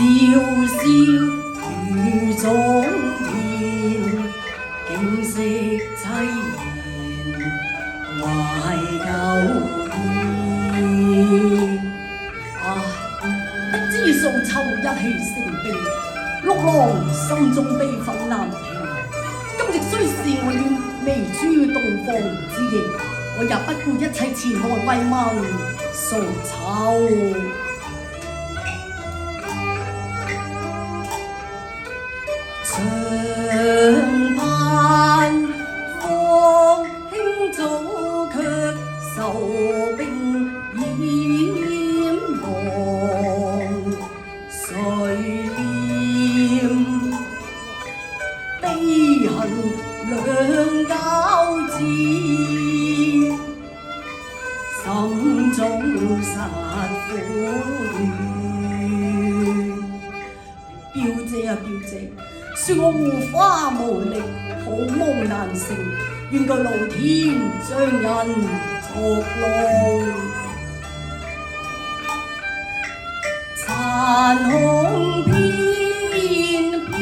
笑如昨天，景色凄涼懷舊意。得知素秋一氣成冰，陸郎心中悲憤難平。今夕雖是我願未諸東方之役，我也不顧一切前來慰問素秋。長盼復興早，卻受兵淹亡。誰念悲恨兩交戰，心中實苦怨。表姐啊表姐，說我護花無力，好夢難成，願個老天將人作弄。殘紅翩翩，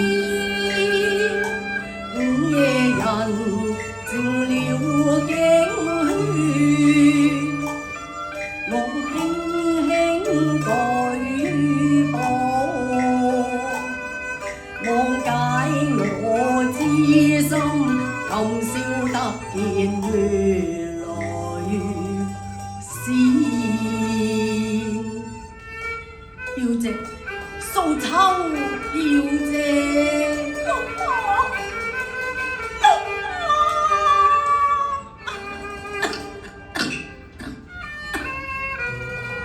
午夜人靜了經血，我輕輕舉步，望解我之心，今宵得見月來先。表姐，素秋表姐，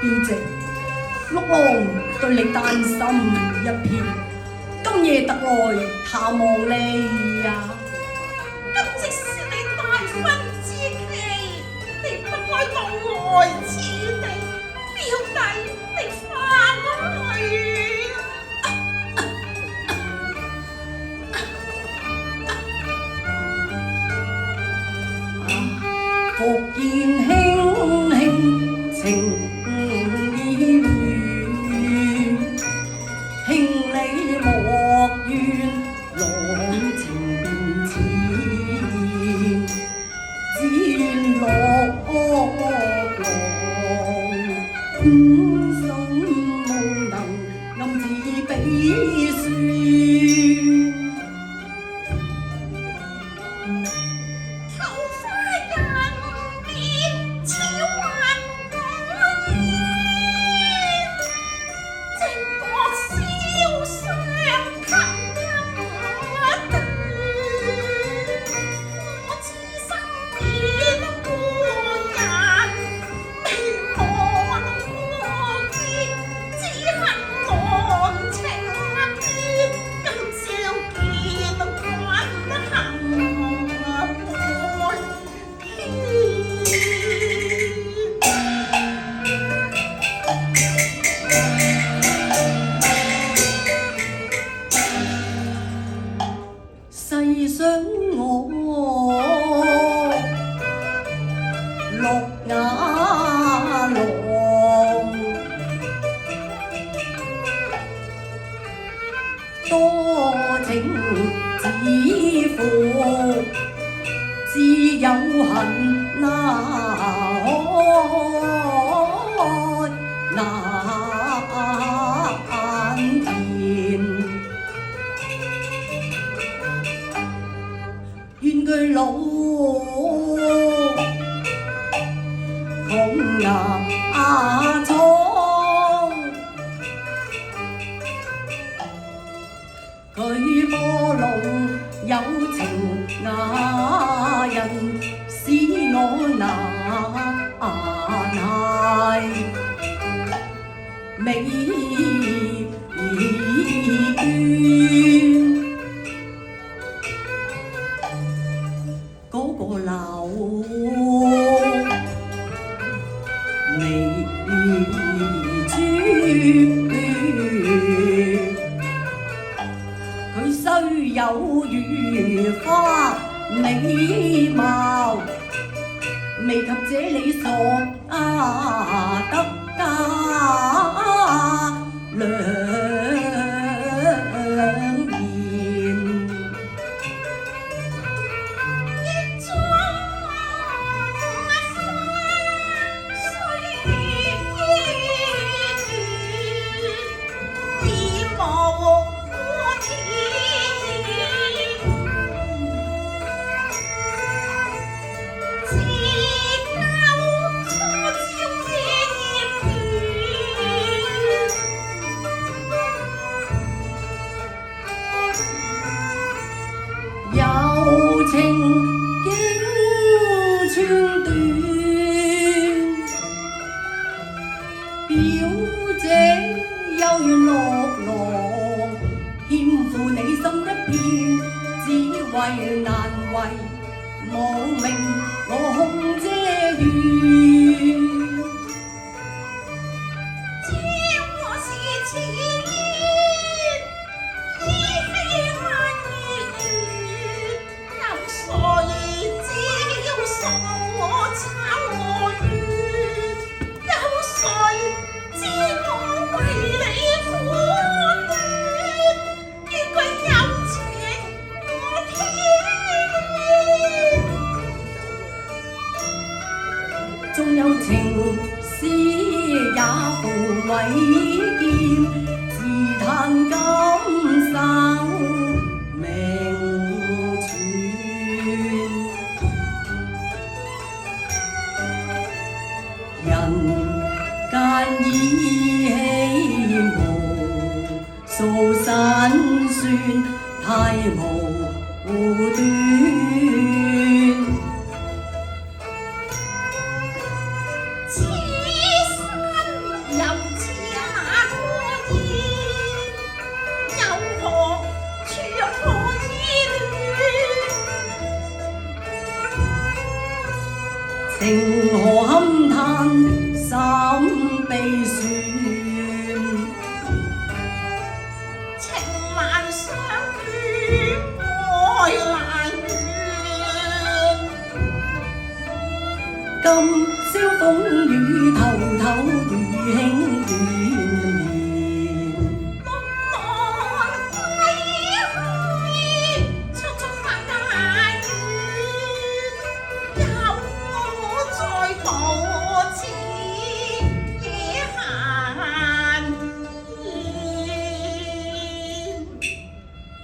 表姐，陸郎對你擔心一片，今夜特來探望你呀。今夕是你大婚之期，你不該獨來此地，表弟你翻去。復見輕輕情意暖，兄你莫怨郎情變遷，只願落郎心無能暗自比算。細想我綠瓦郎，多情只負只有恨難填。願佢老窮牙瘡，佢波浪有情雅人，使我難美娟。嗰個樓眉珠，佢雖有如花美貌，未及這里索得家良。落浪，欠負你心一片，只為難為無名我空嗟怨。這我是此言，依稀萬月，有誰只要傻我抄我怨？有誰知我為你苦戀？結句有情我天縱有情絲也縫為劍，自嘆今生命斷。人間意氣無數辛酸，太無端。此生又似那個燕，有何處可依戀？情何堪嘆心悲酸，情難相與愛難怨。今宵風雨偷偷雨輕斷面，夢夢歸去，速速發大願，有我在途似野閒燕。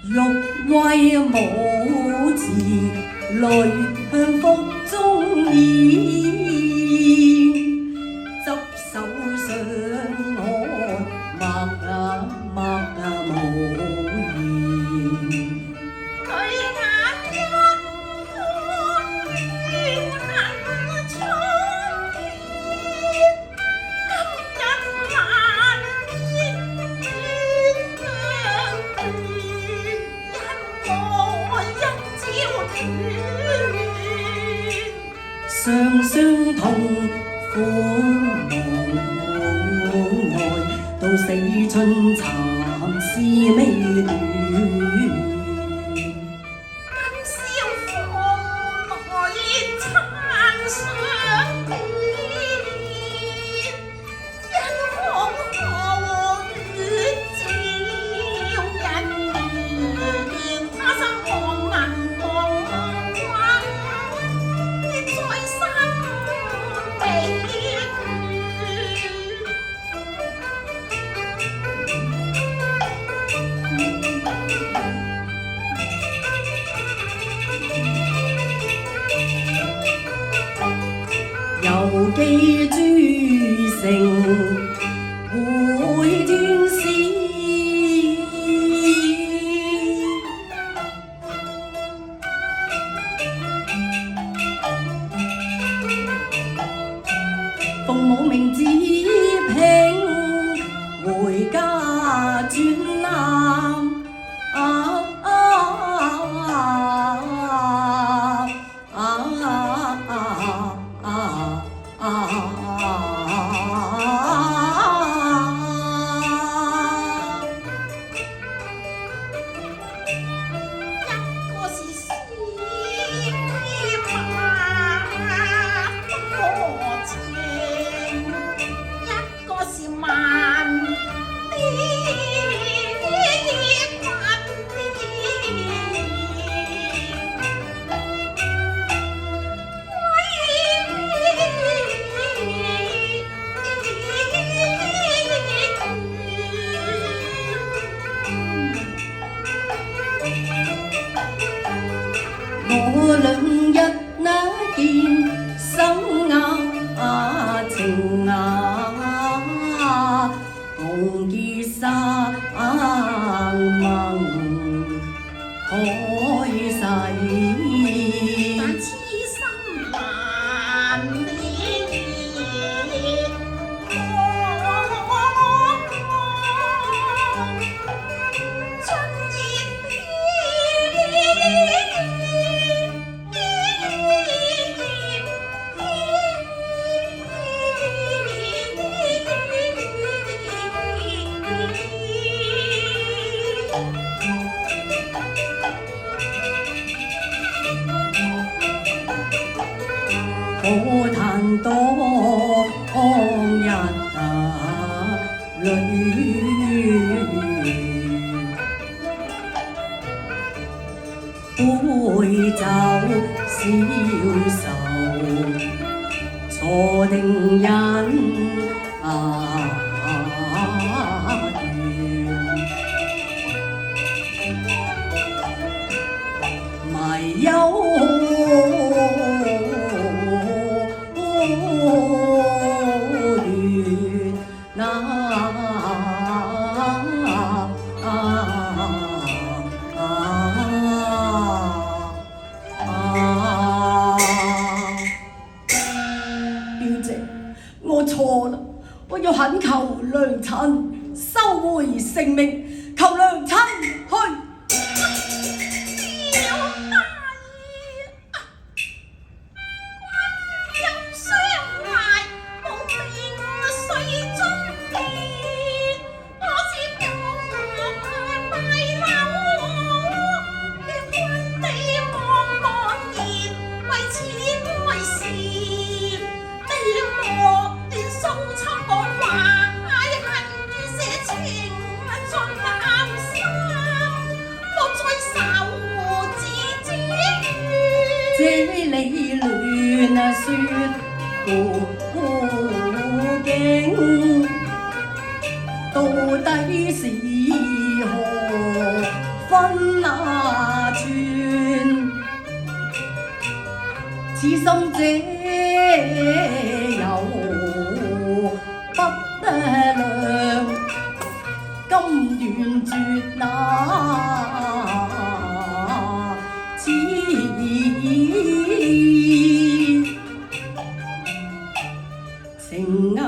欲為母慈，淚向腹中咽，執手相看，默無言。淚眼一看，怨恨沖天。今日難見斷腸斷，因我一朝斷。雙雙痛苦無奈，到死春殘絲未斷。今宵風來撐上天，因黃河月照人面，他生望能望君，你在生未猶記諸城會斷絲，奉母命子聘回家轉南。我兩日那見生情紅結紗盟開誓，但痴心難了。可嘆當日裏，杯酒消愁，錯定人緣，迷憂我錯啦，我要懇求娘親收回性命，求娘親去。這理亂說古經，到底是何分寸？此心者有不量，甘願絕那此情緣。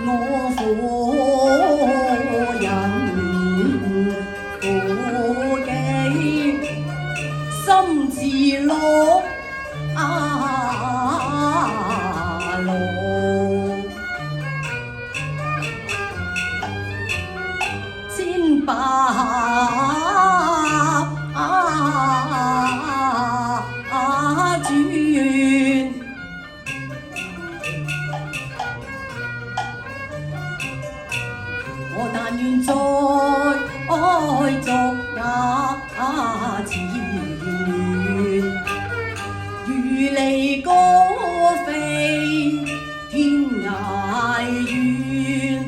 我婦人負己，心自樂路，千百轉。我但願再愛續也纏緣，如離歌飛天涯遠。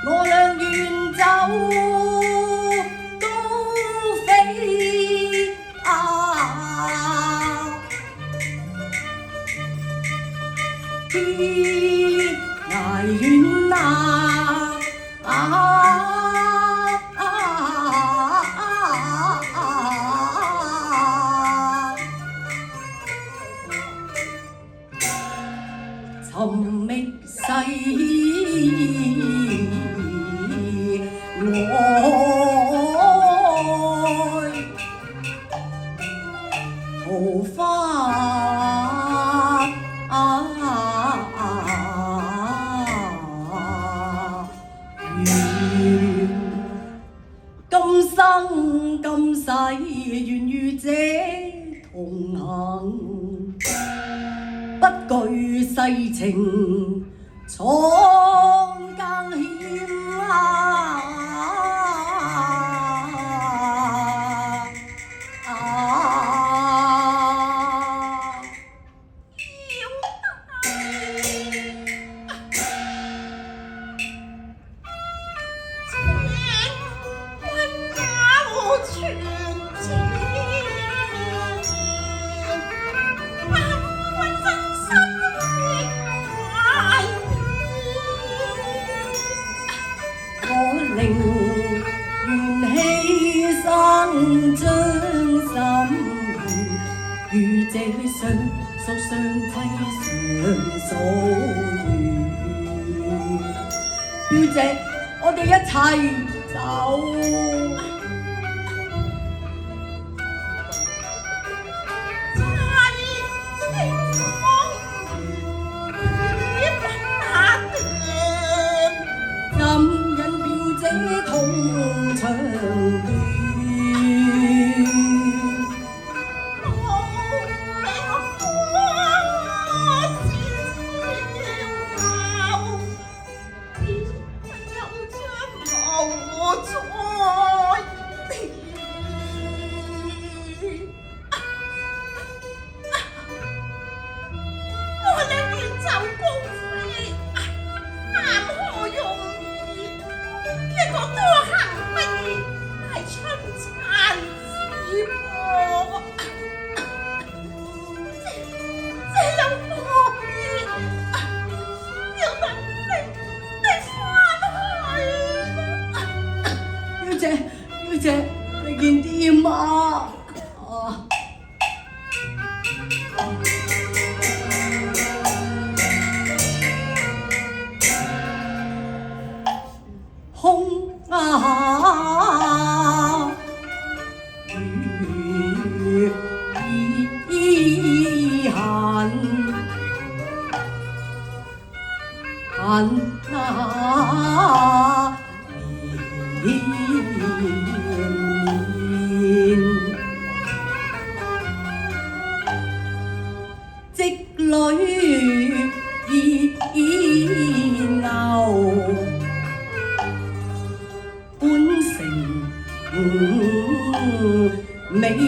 我倆願走高飛天涯遠尋覓世愛，桃花緣，今生今世願與這同行，不懼世情闖更險將心願，與這雙宿雙棲常所願。表姐，我哋一齊走。表姐，你見點啊？空啊，雨意痕，痕啊。積淚流，半城美眷。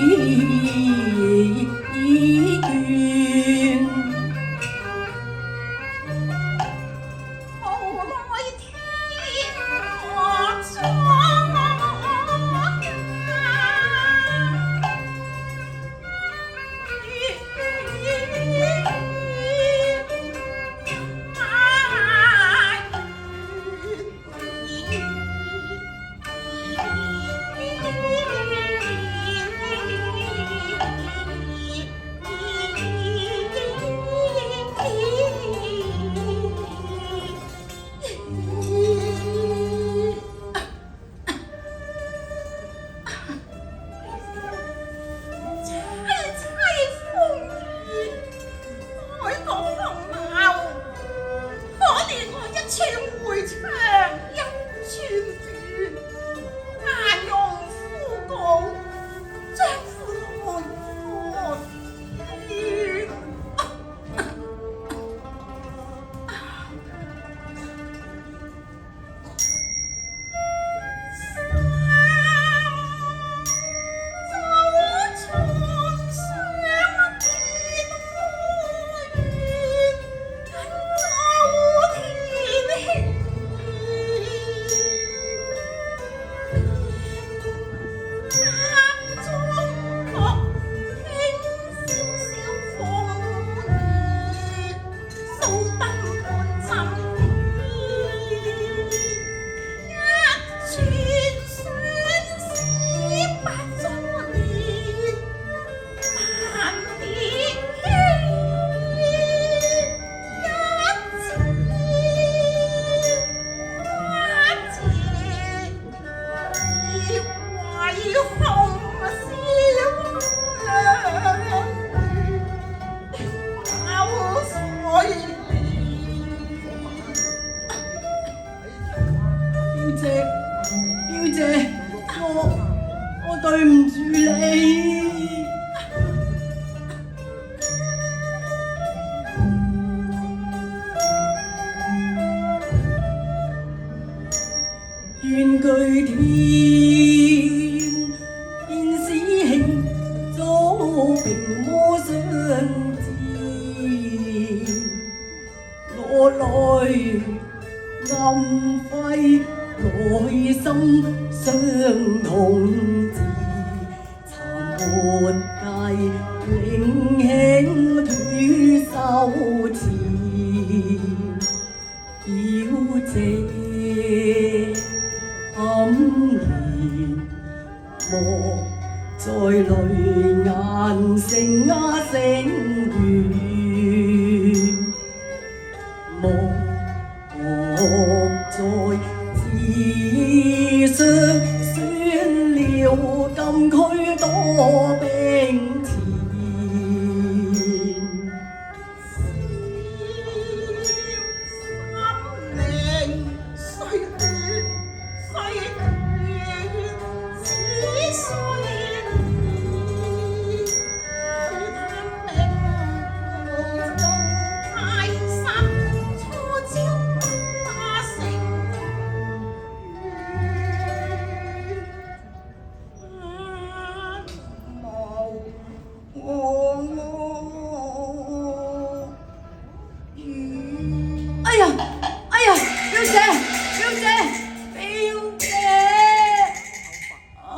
表姐，我對唔住你。願據天，現使慶早平魔相見，我來暗揮。內心相同志，尋沒計，領輕斷手持。表姐黯然莫在淚眼成雨，莫在紙上算了禁區多冰甜。哎呀，哎呀，表姐，表姐，表姐，啊！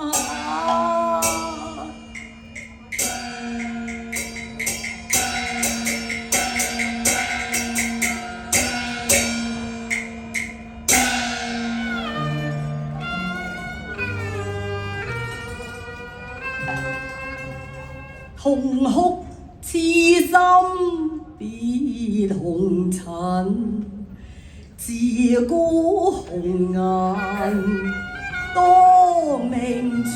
痛哭痴心別紅塵，自孤紅顏多命存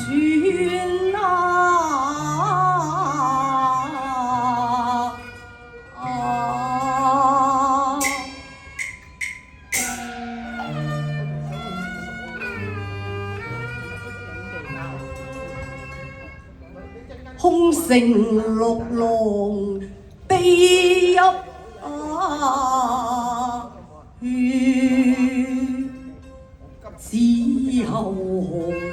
空城綠浪悲泣血，只有紅。